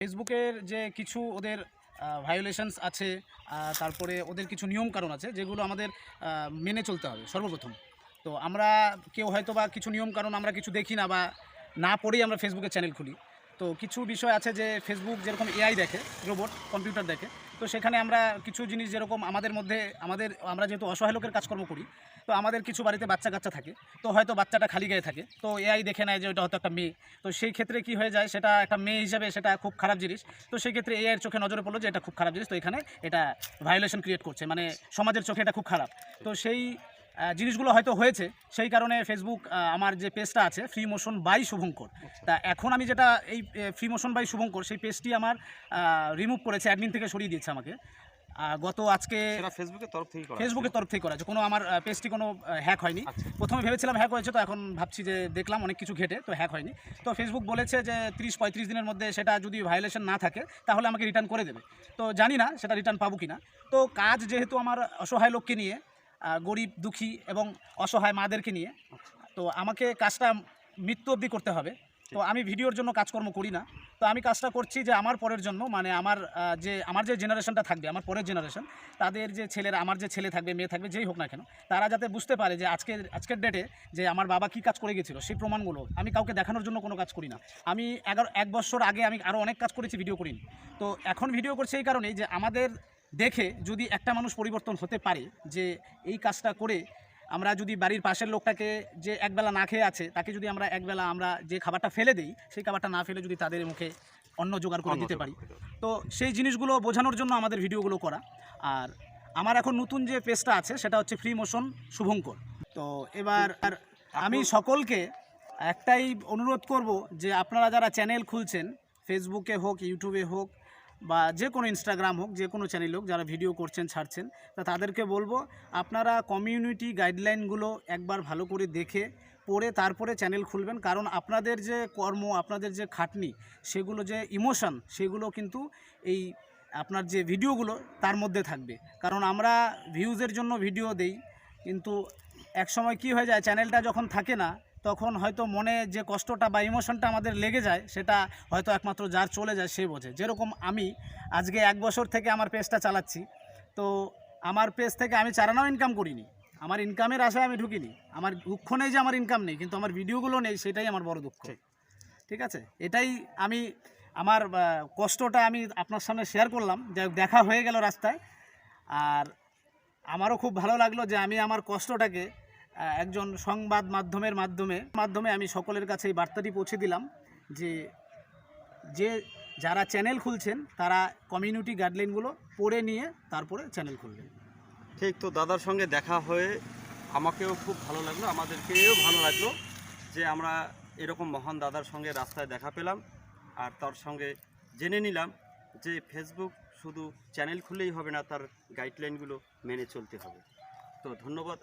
ফেসবুকের যে কিছু ওদের ভায়োলেশনস আছে, তারপরে ওদের কিছু নিয়মকানুন আছে যেগুলো আমাদের মেনে চলতে হবে সর্বপ্রথম। তো আমরা কেউ হয়তো বা কিছু নিয়মকানুন আমরা কিছু দেখি না বা না পড়েই আমরা ফেসবুকের চ্যানেল খুলি। তো কিছু বিষয় আছে যে ফেসবুক যেরকম এআই দেখে, রোবট কম্পিউটার দেখে, তো সেখানে আমরা কিছু জিনিস যেরকম আমাদের মধ্যে আমরা যেহেতু অসহায় লোকের কাজকর্ম করি, তো আমাদের কিছু বাড়িতে বাচ্চা কাচ্চা থাকে, তো হয়তো বাচ্চাটা খালি গায়ে থাকে, তো এআই দেখে নেয় যে ওটা হয়তো একটা মেয়ে। তো সেই ক্ষেত্রে কি হয়ে যায়, সেটা একটা মেয়ে হিসাবে সেটা খুব খারাপ জিনিস। তো সেই ক্ষেত্রে এআই এর চোখে নজরে পড়লো যে এটা খুব খারাপ জিনিস, তো এখানে এটা ভায়োলেশন ক্রিয়েট করছে, মানে সমাজের চোখে এটা খুব খারাপ। তো সেই জিনিসগুলো হয়তো হয়েছে, সেই কারণে ফেসবুক আমার যে পেজটা আছে ফ্রি মোশন বাই শুভঙ্কর, তা এখন আমি যেটা এই ফ্রি মোশন বাই শুভঙ্কর সেই পেজটি আমার রিমুভ করেছে, অ্যাডমিন থেকে সরিয়ে দিয়েছে আমাকে গত আজকে। ফেসবুকের তরফ থেকে করা আছে, কোনো আমার পেজটি কোনো হ্যাক হয়নি। প্রথমে ভেবেছিলাম হ্যাক হয়েছে, তো এখন ভাবছি যে দেখলাম অনেক কিছু ঘেটে তো হ্যাক হয়নি। তো ফেসবুক বলেছে যে 30-35 দিনের মধ্যে সেটা যদি ভায়োলেশন না থাকে তাহলে আমাকে রিটার্ন করে দেবে। তো জানি না সেটা রিটার্ন পাবো কি না। তো কাজ যেহেতু আমার অসহায় লোককে নিয়ে, গরিব দুঃখী এবং অসহায় মাদেরকে নিয়ে, তো আমাকে কাজটা মৃত্যু অবধি করতে হবে। তো আমি ভিডিওর জন্য কাজকর্ম করি না, তো আমি কাজটা করছি যে আমার পরের জন্য, মানে আমার যে জেনারেশনটা থাকবে, আমার পরের জেনারেশন, তাদের যে ছেলেরা, আমার যে ছেলে থাকবে মেয়ে থাকবে যেই হোক না কেন, তারা যাতে বুঝতে পারে যে আজকের ডেটে যে আমার বাবা কী কাজ করে গেছিলো, সেই প্রমাণগুলো আমি কাউকে দেখানোর জন্য কোনো কাজ করি না। আমি 1 বছর আগে আমি আরও অনেক কাজ করেছি, ভিডিও করিনি। তো এখন ভিডিও করছি এই কারণেই যে আমাদের দেখে যদি একটা মানুষ পরিবর্তন হতে পারে, যে এই কাজটা করে আমরা যদি বাড়ির পাশের লোকটাকে যে একবেলা না খেয়ে আছে, তাকে যদি আমরা একবেলা আমরা যে খাবারটা ফেলে দিই, সেই খাবারটা না ফেলে যদি তাদের মুখে অন্ন জোগাড় করে দিতে পারি, তো সেই জিনিসগুলো বোঝানোর জন্য আমাদের ভিডিওগুলো করা। আর আমার এখন নতুন যে পেজটা আছে সেটা হচ্ছে ফ্রি মোশন শুভঙ্কর। তো এবার আমি সকলকে একটাই অনুরোধ করব যে আপনারা যারা চ্যানেল খুলছেন, ফেসবুকে হোক, ইউটিউবে হোক, বা যে কোনো ইনস্টাগ্রাম হোক, যে কোনো চ্যানেল হোক, যারা ভিডিও করছেন ছাড়ছেন, তা তাদেরকে বলবো আপনারা কমিউনিটি গাইডলাইনগুলো একবার ভালো করে দেখে পড়ে তারপরে চ্যানেল খুলবেন। কারণ আপনাদের যে কর্ম, আপনাদের যে খাটনি, সেগুলো যে ইমোশন, সেগুলো কিন্তু এই আপনার যে ভিডিওগুলো তার মধ্যে থাকবে। কারণ আমরা ভিউজের জন্য ভিডিও দেই, কিন্তু এক সময় কি হয়ে যায়, চ্যানেলটা যখন থাকে না, তখন হয়তো মনে যে কষ্টটা বা ইমোশনটা আমাদের লেগে যায়, সেটা হয়তো একমাত্র যার চলে যায় সে বোঝে। যেরকম আমি আজকে 1 বছর থেকে আমার পেজটা চালাচ্ছি, তো আমার পেজ থেকে আমি 4 আনাও ইনকাম করিনি, আমার ইনকামের আশায় আমি ঢুকিনি। আমার দুঃখ নেই যে আমার ইনকাম নেই, কিন্তু আমার ভিডিওগুলো নেই, সেটাই আমার বড় দুঃখ। ঠিক আছে, এটাই আমি আমার কষ্টটা আমি আপনার সামনে শেয়ার করলাম, যে দেখা হয়ে গেল রাস্তায়। আর আমারও খুব ভালো লাগলো যে আমি আমার কষ্টটাকে একজন সংবাদ মাধ্যমে আমি সকলের কাছে এই বার্তাটি পৌঁছে দিলাম যে যারা চ্যানেল খুলছেন তারা কমিউনিটি গাইডলাইনগুলো পড়ে নিয়ে তারপরে চ্যানেল খুলবেন। ঠিক, তো দাদার সঙ্গে দেখা হয়ে আমাকেও খুব ভালো লাগলো, আমাদেরকেও ভালো লাগলো যে আমরা এরকম মহান দাদার সঙ্গে রাস্তায় দেখা পেলাম। আর তার সঙ্গে জেনে নিলাম যে ফেসবুক শুধু চ্যানেল খুললেই হবে না, তার গাইডলাইনগুলো মেনে চলতে হবে। তো ধন্যবাদ।